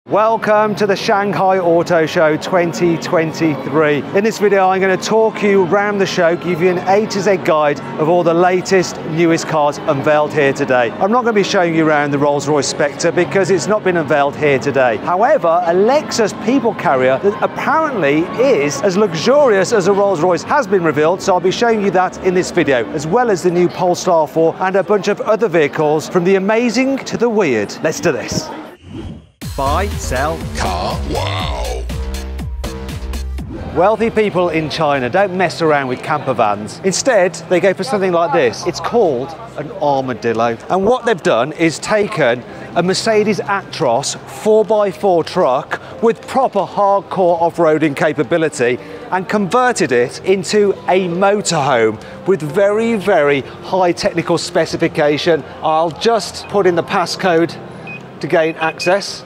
Welcome to the Shanghai Auto Show 2023. In this video, I'm going to talk you around the show, give you an A to Z guide of all the latest, newest cars unveiled here today. I'm not going to be showing you around the Rolls Royce Spectre because it's not been unveiled here today. However, a Lexus people carrier that apparently is as luxurious as a Rolls Royce has been revealed, so I'll be showing you that in this video, as well as the new Polestar 4 and a bunch of other vehicles from the amazing to the weird. Let's do this. Buy, sell, car. Wow. Wealthy people in China don't mess around with camper vans. Instead, they go for something like this. It's called an armadillo. And what they've done is taken a Mercedes Actros 4x4 truck with proper hardcore off-roading capability and converted it into a motorhome with very, very high technical specification. I'll just put in the passcode to gain access.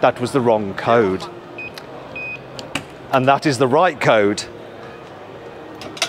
That was the wrong code. And that is the right code.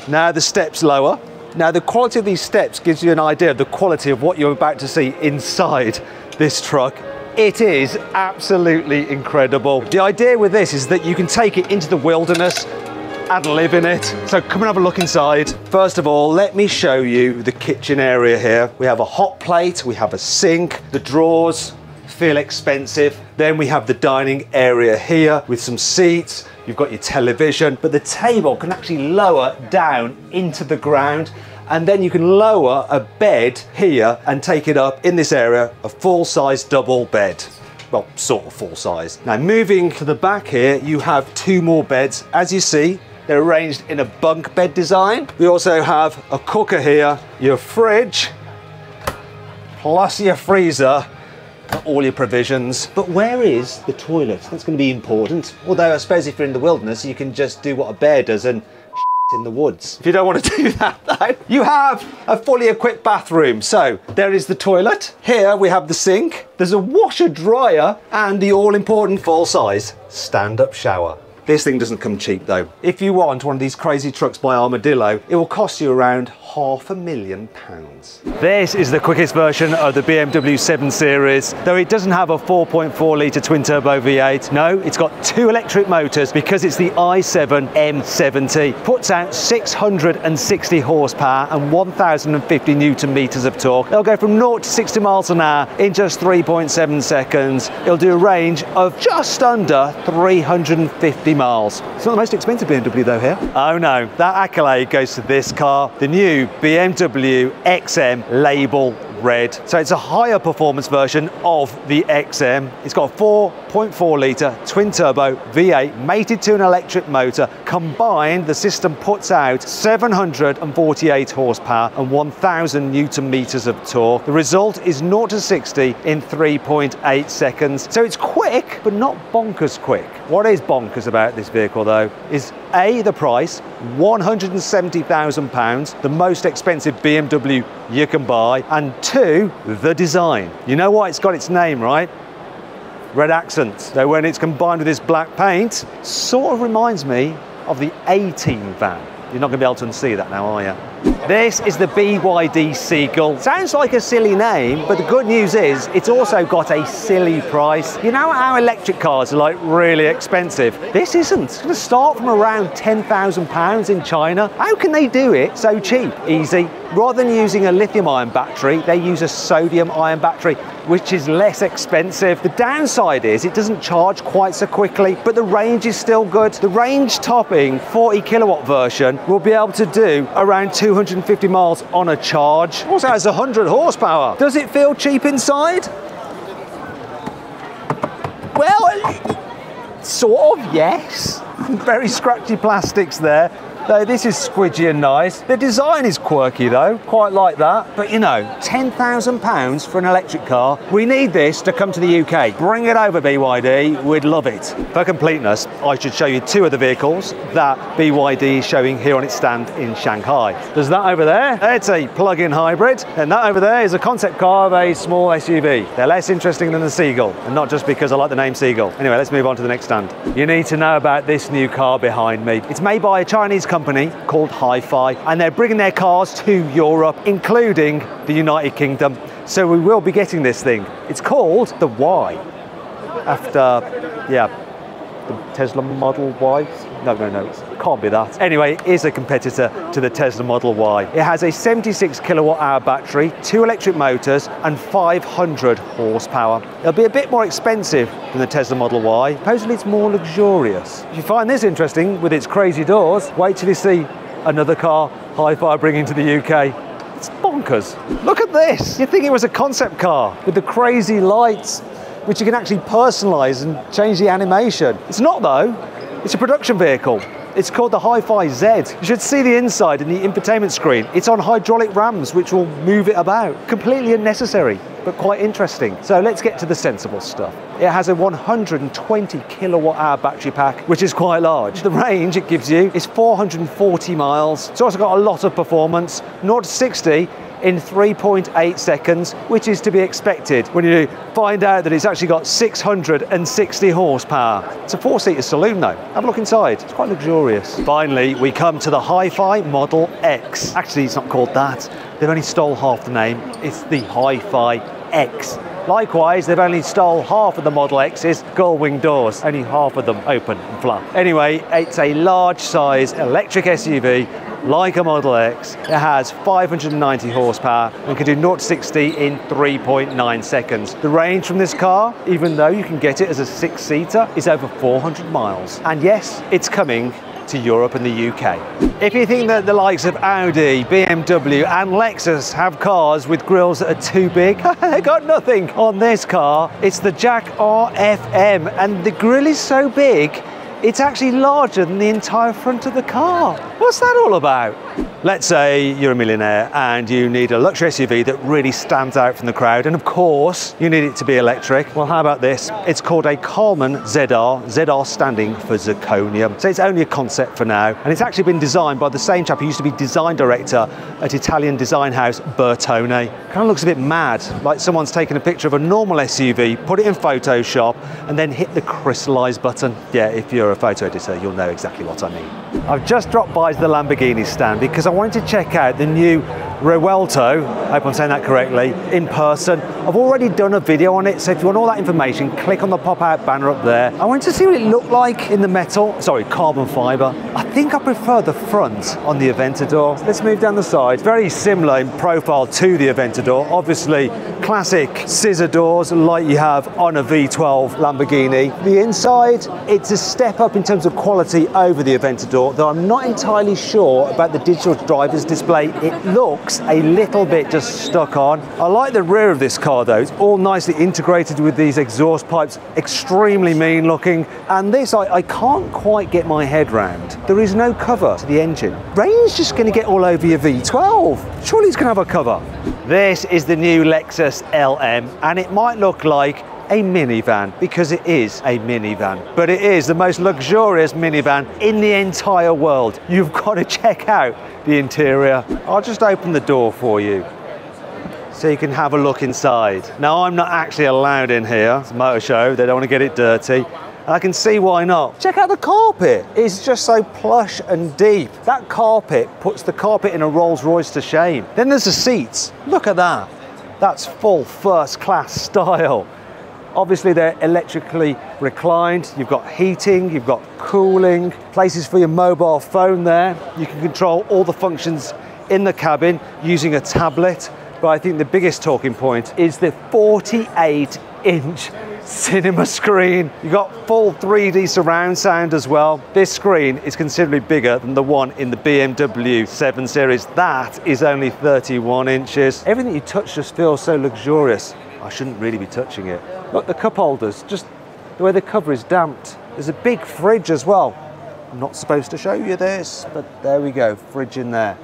Now the steps lower. Now the quality of these steps gives you an idea of the quality of what you're about to see inside this truck. It is absolutely incredible. The idea with this is that you can take it into the wilderness and live in it. So come and have a look inside. First of all, let me show you the kitchen area here. We have a hot plate, we have a sink, the drawers feel expensive. Then we have the dining area here with some seats. You've got your television, but the table can actually lower down into the ground. And then you can lower a bed here and take it up in this area, a full-size double bed. Well, sort of full-size. Now moving to the back here, you have two more beds. As you see, they're arranged in a bunk bed design. We also have a cooker here, your fridge, plus your freezer, all your provisions. But where is the toilet? That's going to be important. Although I suppose if you're in the wilderness, you can just do what a bear does and in the woods. If you don't want to do that though, you have a fully equipped bathroom. So there is the toilet. Here we have the sink. There's a washer dryer and the all-important full-size stand-up shower. This thing doesn't come cheap though. If you want one of these crazy trucks by Armadillo, it will cost you around £500,000. This is the quickest version of the BMW 7 Series, though it doesn't have a 4.4 litre twin turbo V8. No, it's got two electric motors because it's the i7 M70. Puts out 660 horsepower and 1,050 Newton meters of torque. It'll go from 0 to 60 miles an hour in just 3.7 seconds. It'll do a range of just under 350 miles. It's not the most expensive BMW though here. Oh no, that accolade goes to this car, the new BMW XM label red. So it's a higher performance version of the XM. It's got a 4.4 litre twin turbo V8 mated to an electric motor. Combined, the system puts out 748 horsepower and 1,000 Newton meters of torque. The result is 0 to 60 in 3.8 seconds. So it's quick, but not bonkers quick. What is bonkers about this vehicle though is A, the price, £170,000, the most expensive BMW you can buy, and two, the design. You know why it's got its name, right? Red accents. So when it's combined with this black paint, sort of reminds me of the A-Team van. You're not going to be able to unsee that now, are you? This is the BYD Seagull. Sounds like a silly name, but the good news is it's also got a silly price. You know how electric cars are like really expensive? This isn't. It's going to start from around £10,000 in China. How can they do it so cheap? Easy. Rather than using a lithium-ion battery, they use a sodium-ion battery, which is less expensive. The downside is it doesn't charge quite so quickly, but the range is still good. The range-topping 40 kilowatt version will be able to do around 250 miles on a charge. Also has 100 horsepower. Does it feel cheap inside? Well, sort of, yes. Very scratchy plastics there. Though this is squidgy and nice. The design is quirky though, quite like that. But you know, £10,000 for an electric car. We need this to come to the UK. Bring it over, BYD, we'd love it. For completeness, I should show you two of the vehicles that BYD is showing here on its stand in Shanghai. There's that over there, it's a plug-in hybrid, and that over there is a concept car of a small SUV. They're less interesting than the Seagull, and not just because I like the name Seagull. Anyway, let's move on to the next stand. You need to know about this new car behind me. It's made by a Chinese company called Hi-Fi, and they're bringing their cars to Europe, including the United Kingdom. So we will be getting this thing. It's called the Y. after, yeah, the Tesla Model Y. No, it can't be that. Anyway, it is a competitor to the Tesla Model Y. It has a 76 kilowatt hour battery, 2 electric motors, and 500 horsepower. It'll be a bit more expensive than the Tesla Model Y. Supposedly it's more luxurious. If you find this interesting with its crazy doors, wait till you see another car Hi-Fi bringing to the UK. It's bonkers. Look at this. You'd think it was a concept car with the crazy lights, which you can actually personalize and change the animation. It's not though. It's a production vehicle. It's called the Hi-Fi Z. You should see the inside and the infotainment screen. It's on hydraulic rams, which will move it about. Completely unnecessary, but quite interesting. So let's get to the sensible stuff. It has a 120 kilowatt hour battery pack, which is quite large. The range it gives you is 440 miles. It's also got a lot of performance. 0 to 60 in 3.8 seconds, which is to be expected when you find out that it's actually got 660 horsepower. It's a 4-seater saloon though. Have a look inside. It's quite luxurious. Finally, we come to the Hi-Fi Model X. Actually, it's not called that. They've only stole half the name. It's the Hi-Fi X. Likewise, they've only stole half of the Model X's gull-wing doors. Only half of them open and flap. Anyway, it's a large size electric SUV like a Model X. It has 590 horsepower and can do 0 to 60 in 3.9 seconds. The range from this car, even though you can get it as a 6-seater, is over 400 miles. And yes, it's coming to Europe and the UK. If you think that the likes of Audi, BMW and Lexus have cars with grills that are too big, they got nothing on this car. It's the Jack RFM and the grill is so big it's actually larger than the entire front of the car. What's that all about? Let's say you're a millionaire and you need a luxury SUV that really stands out from the crowd, and of course you need it to be electric. Well, how about this? It's called a Coleman ZR, ZR standing for zirconium. So it's only a concept for now, and it's actually been designed by the same chap who used to be design director at Italian design house Bertone. Kind of looks a bit mad, like someone's taken a picture of a normal SUV, put it in Photoshop, and then hit the crystallize button. Yeah, if you're a photo editor, you'll know exactly what I mean. I've just dropped by the Lamborghini stand because I wanted to check out the new Revuelto, I hope I'm saying that correctly, in person. I've already done a video on it, so if you want all that information, click on the pop-out banner up there. I wanted to see what it looked like in the metal, sorry, carbon fibre. I think I prefer the front on the Aventador. Let's move down the side. Very similar in profile to the Aventador. Obviously, classic scissor doors like you have on a V12 Lamborghini. The inside, it's a step up in terms of quality over the Aventador, though I'm not entirely sure about the digital driver's display. It looks a little bit just stuck on. I like the rear of this car though. It's all nicely integrated with these exhaust pipes, extremely mean looking. And this, I can't quite get my head round. There is no cover to the engine. Rain's just going to get all over your V12. Surely it's going to have a cover. This is the new Lexus LM, and it might look like a minivan because it is a minivan, but it is the most luxurious minivan in the entire world. You've got to check out the interior. I'll just open the door for you so you can have a look inside. Now, I'm not actually allowed in here. It's a motor show, they don't want to get it dirty. And I can see why not. Check out the carpet. It's just so plush and deep. That carpet puts the carpet in a Rolls Royce to shame. Then there's the seats. Look at that. That's full first class style. Obviously they're electrically reclined. You've got heating, you've got cooling, places for your mobile phone there. You can control all the functions in the cabin using a tablet. But I think the biggest talking point is the 48-inch cinema screen. You've got full 3D surround sound as well. This screen is considerably bigger than the one in the BMW 7 Series. That is only 31 inches. Everything you touch just feels so luxurious. I shouldn't really be touching it. Look, the cup holders, just the way the cover is damped. There's a big fridge as well. I'm not supposed to show you this, but there we go, fridge in there.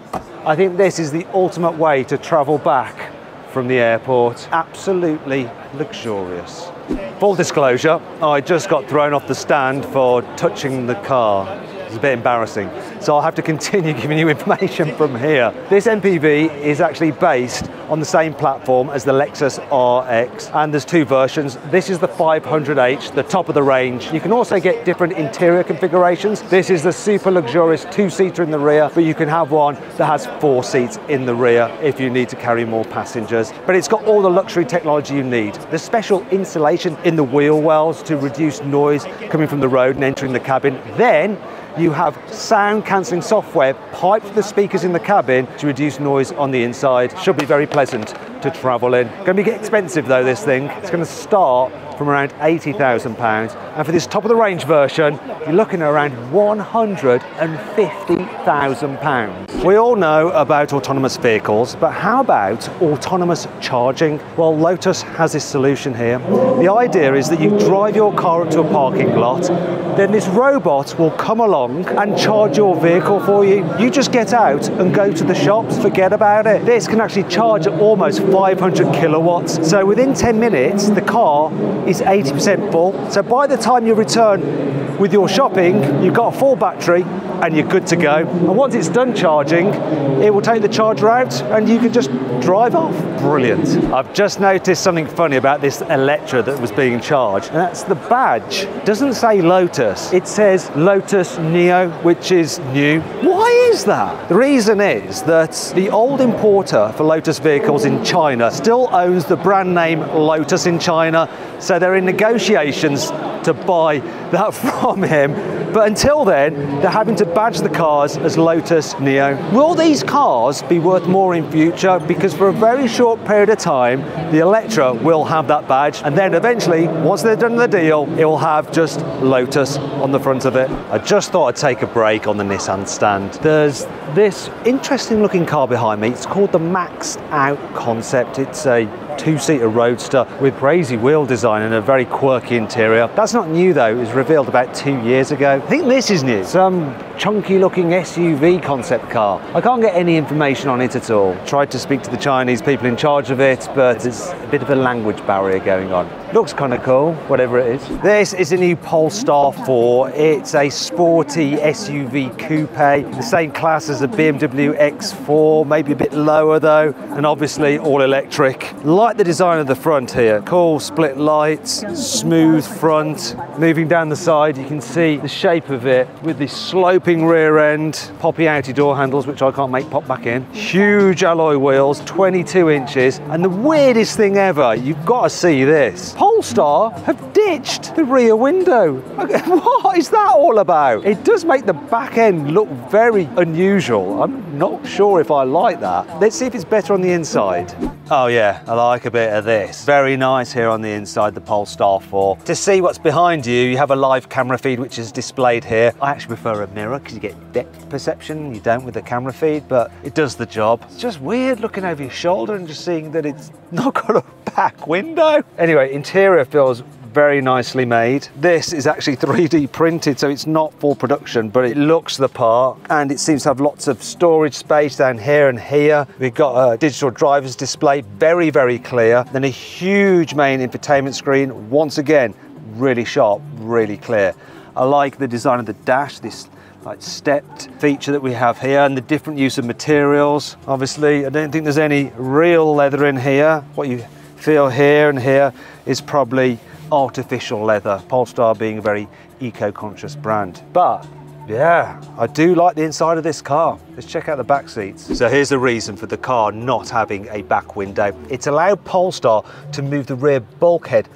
I think this is the ultimate way to travel back from the airport. Absolutely luxurious. Full disclosure, I just got thrown off the stand for touching the car. It's a bit embarrassing. so I'll have to continue giving you information from here. This MPV is actually based on the same platform as the Lexus RX, and there's two versions. This is the 500h, the top of the range. You can also get different interior configurations. This is the super luxurious two-seater in the rear, but you can have one that has 4 seats in the rear if you need to carry more passengers. But it's got all the luxury technology you need. There's special insulation in the wheel wells to reduce noise coming from the road and entering the cabin. Then you have sound cancelling software piped to the speakers in the cabin to reduce noise on the inside. Should be very pleasant to travel in. Going to be expensive though, this thing. It's going to start from around £80,000, and for this top of the range version you're looking at around £150,000. We all know about autonomous vehicles, but how about autonomous charging? Well, Lotus has this solution here. The idea is that you drive your car up to a parking lot, then this robot will come along and charge your vehicle for you. You just get out and go to the shops, forget about it. This can actually charge at almost 500 kilowatts. So within 10 minutes, the car is 80% full. So by the time you return with your shopping, you've got a full battery and you're good to go. And once it's done charging, it will take the charger out and you can just drive off. Brilliant. I've just noticed something funny about this Electra that was being charged, and that's the badge. It doesn't say Lotus, it says Lotus Neo, which is new. Why is that? The reason is that the old importer for Lotus vehicles in China still owns the brand name Lotus in China, so they're in negotiations to buy that from him. But until then, they're having to badge the cars as Lotus Neo. Will these cars be worth more in future? Because for a very short period of time, the Electra will have that badge, and then eventually, once they're done the deal, it will have just Lotus on the front of it. I just thought I'd take a break on the Nissan stand. There's this interesting looking car behind me. It's called the Maxed Out Concept. It's a two-seater roadster with crazy wheel design and a very quirky interior. That's not new though, it was revealed about 2 years ago. I think this is new. Some chunky looking SUV concept car. I can't get any information on it at all. Tried to speak to the Chinese people in charge of it, but it's a bit of a language barrier going on. Looks kind of cool, whatever it is. This is a new Polestar 4. It's a sporty SUV coupe, the same class as a BMW X4, maybe a bit lower though, and obviously all electric. Like the design of the front here. Cool split lights, smooth front. Moving down the side, you can see the shape of it with the sloping rear end, poppy outy door handles, which I can't make pop back in. Huge alloy wheels, 22 inches. And the weirdest thing ever, you've got to see this. Polestar have ditched the rear window. What is that all about? It does make the back end look very unusual. I'm not sure if I like that. Let's see if it's better on the inside. Oh yeah, I like a bit of this. Very nice here on the inside, the Polestar 4. To see what's behind you, you have a live camera feed which is displayed here. I actually prefer a mirror because you get depth perception. You don't with the camera feed, but it does the job. It's just weird looking over your shoulder and just seeing that it's not got a back window. Anyway, interior feels very nicely made. This is actually 3D printed, so it's not for production, but it looks the part, and it seems to have lots of storage space down here and here. We've got a digital driver's display, very, very clear. Then a huge main infotainment screen, once again, really sharp, really clear. I like the design of the dash, this like stepped feature that we have here, and the different use of materials. Obviously, I don't think there's any real leather in here. What you feel here and here is probably artificial leather, Polestar being a very eco-conscious brand. But yeah, I do like the inside of this car. Let's check out the back seats. So here's the reason for the car not having a back window. It's allowed Polestar to move the rear bulkhead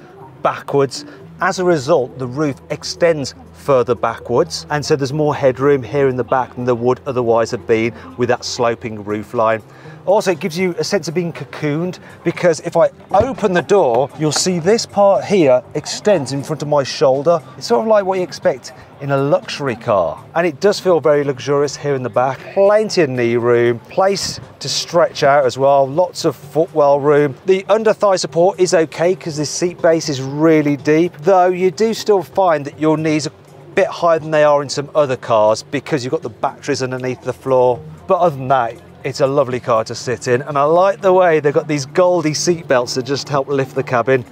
backwards. As a result, the roof extends further backwards, and so there's more headroom here in the back than there would otherwise have been with that sloping roof line. Also, it gives you a sense of being cocooned, because if I open the door, you'll see this part here extends in front of my shoulder. It's sort of like what you expect in a luxury car. And it does feel very luxurious here in the back. Plenty of knee room, place to stretch out as well, lots of footwell room. The under thigh support is okay because the seat base is really deep, though you do still find that your knees are a bit higher than they are in some other cars because you've got the batteries underneath the floor. But other than that, it's a lovely car to sit in, and I like the way they've got these goldy seat belts that just help lift the cabin.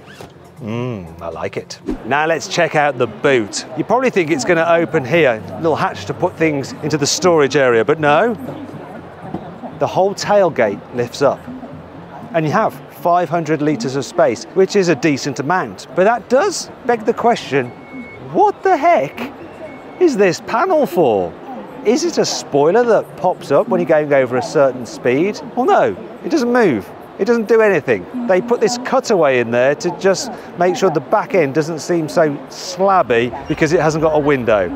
I like it. Now let's check out the boot. You probably think it's going to open here, a little hatch to put things into the storage area, but no. The whole tailgate lifts up and you have 500 litres of space, which is a decent amount. But that does beg the question, what the heck is this panel for? Is it a spoiler that pops up when you're going over a certain speed? Well, no, it doesn't move. It doesn't do anything. They put this cutaway in there to just make sure the back end doesn't seem so slabby because it hasn't got a window.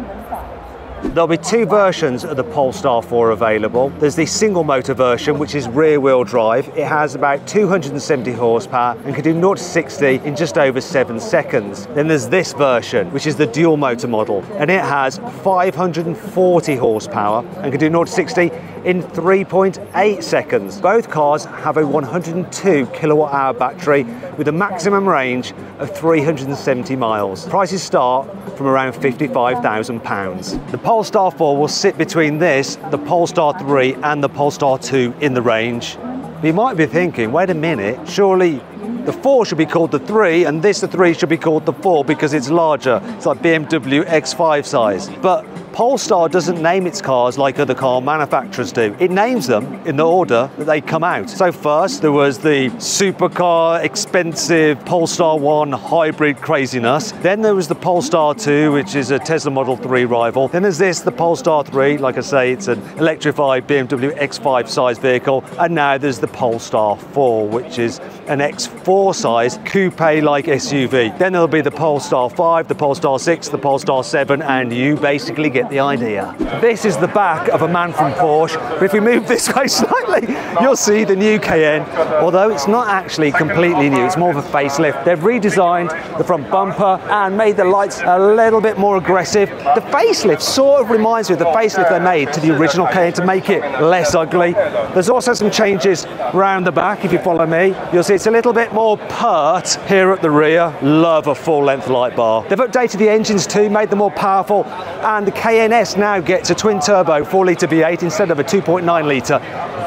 There'll be two versions of the Polestar 4 available. There's the single motor version, which is rear wheel drive. It has about 270 horsepower and can do 0 to 60 in just over 7 seconds. Then there's this version, which is the dual motor model, and it has 540 horsepower and can do 0 to 60 in 3.8 seconds. Both cars have a 102 kilowatt hour battery with a maximum range of 370 miles. Prices start from around £55,000. The Polestar 4 will sit between this, the Polestar 3 and the Polestar 2 in the range. You might be thinking, wait a minute, surely the 4 should be called the 3 and the 3 should be called the 4 because it's larger. It's like BMW X5 size. But Polestar doesn't name its cars like other car manufacturers do. It names them in the order that they come out. So first there was the supercar, expensive Polestar 1 hybrid craziness. Then there was the Polestar 2, which is a Tesla Model 3 rival. Then there's this, the Polestar 3. Like I say, it's an electrified BMW X5 size vehicle. And now there's the Polestar 4, which is an X4 size coupe-like SUV. Then there'll be the Polestar 5, the Polestar 6, the Polestar 7, and you basically get the idea. This is the back of a man from Porsche, but if we move this way slightly, you'll see the new Cayenne, although it's not actually completely new, it's more of a facelift. They've redesigned the front bumper and made the lights a little bit more aggressive. The facelift sort of reminds me of the facelift they made to the original Cayenne to make it less ugly. There's also some changes around the back, if you follow me. You'll see it's a little bit more pert here at the rear. Love a full-length light bar. They've updated the engines too, made them more powerful, and the Cayenne S now gets a twin-turbo 4-litre V8 instead of a 2.9-litre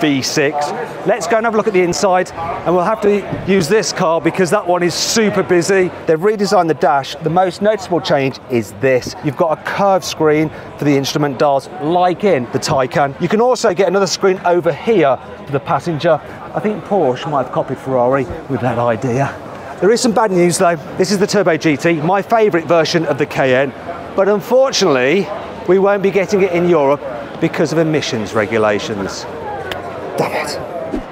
V6. Let's go and have a look at the inside, and we'll have to use this car because that one is super busy. They've redesigned the dash. The most noticeable change is this. You've got a curved screen for the instrument dials, like in the Taycan. You can also get another screen over here for the passenger. I think Porsche might have copied Ferrari with that idea. There is some bad news though. This is the Turbo GT, my favourite version of the Cayenne, but unfortunately we won't be getting it in Europe because of emissions regulations. Damn it.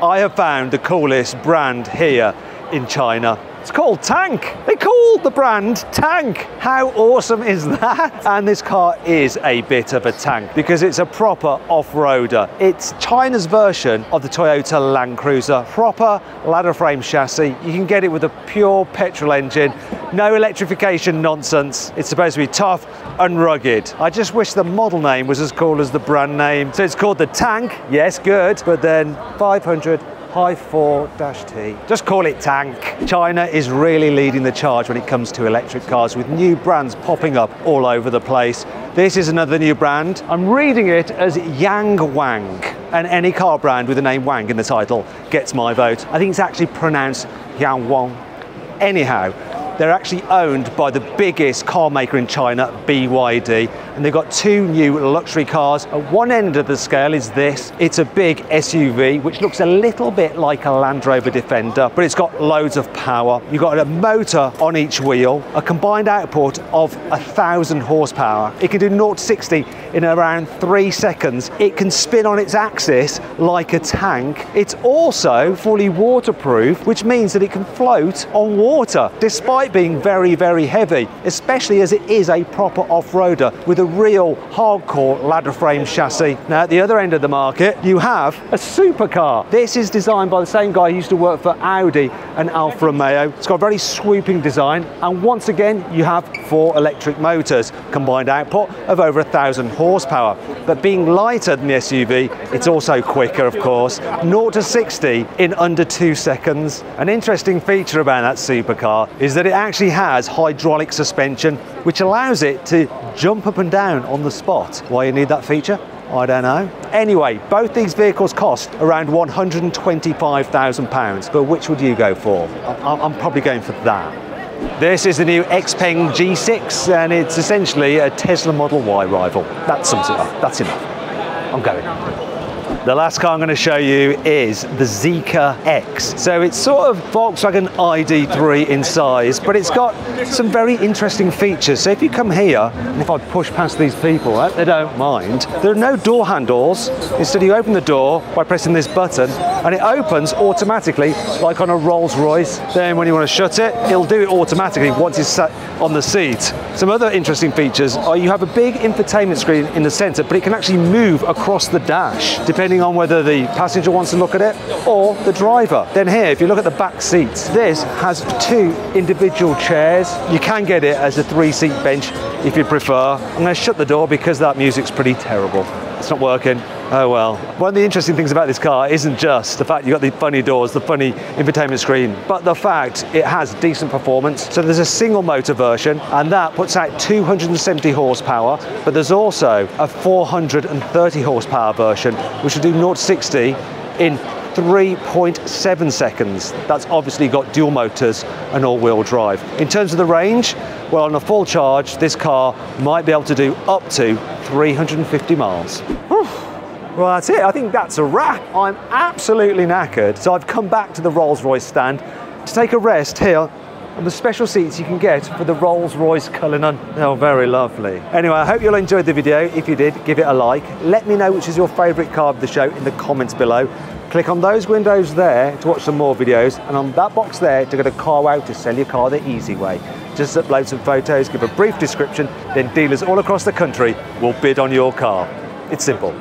I have found the coolest brand here in China. It's called Tank. They called the brand Tank. How awesome is that? And this car is a bit of a tank because it's a proper off-roader. It's China's version of the Toyota Land Cruiser. Proper ladder frame chassis. You can get it with a pure petrol engine. No electrification nonsense. It's supposed to be tough and rugged. I just wish the model name was as cool as the brand name. So it's called the Tank. Yes, good. But then 500 High 4-T. Just call it Tank. China is really leading the charge when it comes to electric cars, with new brands popping up all over the place. This is another new brand. I'm reading it as Yang Wang, and any car brand with the name Wang in the title gets my vote. I think it's actually pronounced Yang Wang. Anyhow, they're actually owned by the biggest car maker in China, BYD, and they've got two new luxury cars. At one end of the scale is this. It's a big SUV, which looks a little bit like a Land Rover Defender, but it's got loads of power. You've got a motor on each wheel, a combined output of 1,000 horsepower. It can do 0 to 60 in around 3 seconds. It can spin on its axis like a tank. It's also fully waterproof, which means that it can float on water, despite being very, very heavy, especially as it is a proper off-roader with a real hardcore ladder frame chassis. Now at the other end of the market you have a supercar. This is designed by the same guy who used to work for Audi and Alfa Romeo. It's got a very swooping design, and once again you have 4 electric motors, combined output of over 1,000 horsepower. But being lighter than the SUV, it's also quicker, of course. 0 to 60 in under 2 seconds. An interesting feature about that supercar is that it actually has hydraulic suspension, which allows it to jump up and down on the spot. Why you need that feature? I don't know. Anyway, both these vehicles cost around £125,000, but which would you go for? I'm probably going for that. This is the new Xpeng G6, and it's essentially a Tesla Model Y rival. That sums it up. That's enough. I'm going. The last car I'm going to show you is the Zeekr X. So it's sort of Volkswagen ID3 in size, but it's got some very interesting features. So if you come here, and if I push past these people, they don't mind. There are no door handles. Instead, you open the door by pressing this button, and it opens automatically, like on a Rolls Royce. Then when you want to shut it, it'll do it automatically once it's sat on the seat. Some other interesting features are you have a big infotainment screen in the center, but it can actually move across the dash, depending on whether the passenger wants to look at it or the driver. Then here, if you look at the back seats, this has 2 individual chairs. You can get it as a 3-seat bench if you prefer. I'm going to shut the door because that music's pretty terrible. It's not working. Oh well. One of the interesting things about this car isn't just the fact you've got the funny doors, the funny infotainment screen, but the fact it has decent performance. So there's a single motor version, and that puts out 270 horsepower, but there's also a 430 horsepower version, which will do 0 to 60 in 3.7 seconds. That's obviously got dual motors and all-wheel drive. In terms of the range, well, on a full charge, this car might be able to do up to 350 miles. Well, that's it. I think that's a wrap. I'm absolutely knackered. So I've come back to the Rolls Royce stand to take a rest here on the special seats you can get for the Rolls Royce Cullinan. Oh, very lovely. Anyway, I hope you all enjoyed the video. If you did, give it a like. Let me know which is your favourite car of the show in the comments below. Click on those windows there to watch some more videos, and on that box there to go to Car Wow to sell your car the easy way. Just upload some photos, give a brief description, then dealers all across the country will bid on your car. It's simple.